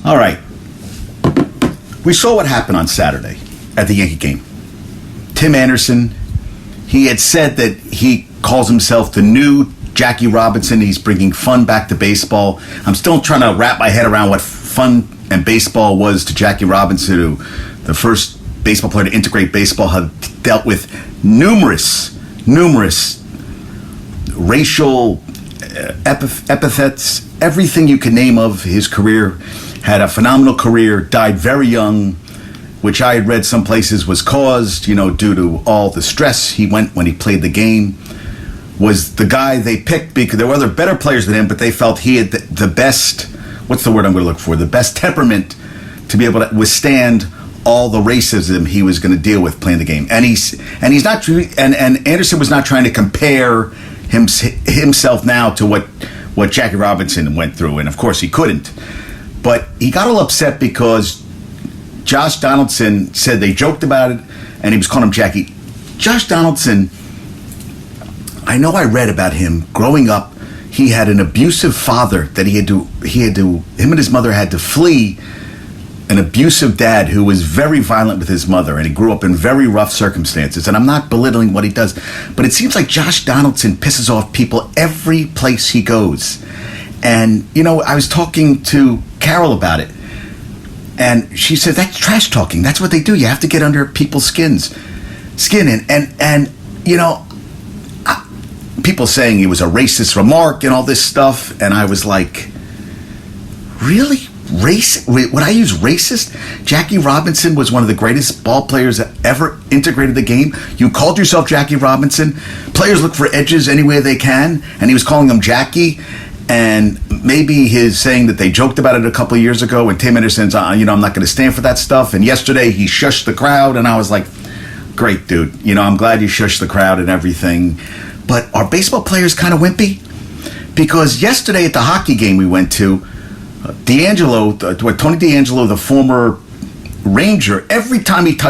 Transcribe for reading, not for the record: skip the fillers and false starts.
All right. We saw what happened on Saturday at the Yankee game. Tim Anderson, he had said that he calls himself the new Jackie Robinson. He's bringing fun back to baseball. I'm still trying to wrap my head around what fun and baseball was to Jackie Robinson, who the first baseball player to integrate baseball, had dealt with numerous racial epithets, everything you can name of his career. Had a phenomenal career, died very young, which I had read some places was caused, due to all the stress he went when he played the game. Was the guy they picked because there were other better players than him, but they felt he had the best, what's the word I'm going to look for, the best temperament to be able to withstand all the racism he was going to deal with playing the game. And he's not, and Anderson was not trying to compare himself now to what Jackie Robinson went through, and of course he couldn't. But he got all upset because Josh Donaldson said they joked about it, and he was calling him Jackie. Josh Donaldson, I know I read about him growing up. He had an abusive father that him and his mother had to flee an abusive dad who was very violent with his mother, and he grew up in very rough circumstances. And I'm not belittling what he does, but it seems like Josh Donaldson pisses off people every place he goes. And, I was talking to Carol about it, and she said, that's trash talking. That's what they do. You have to get under people's skin. And people saying it was a racist remark and all this stuff. And I was like, really? Would I use racist? Jackie Robinson was one of the greatest ball players that ever integrated the game. You called yourself Jackie Robinson. Players look for edges any way they can, and he was calling him Jackie. And maybe his saying that they joked about it a couple of years ago, and Tim Anderson's, I'm not going to stand for that stuff. And yesterday he shushed the crowd, and I was like, great, dude. I'm glad you shushed the crowd and everything. But are baseball players kind of wimpy? Because yesterday at the hockey game we went to, Tony DeAngelo, the former Ranger, every time he touched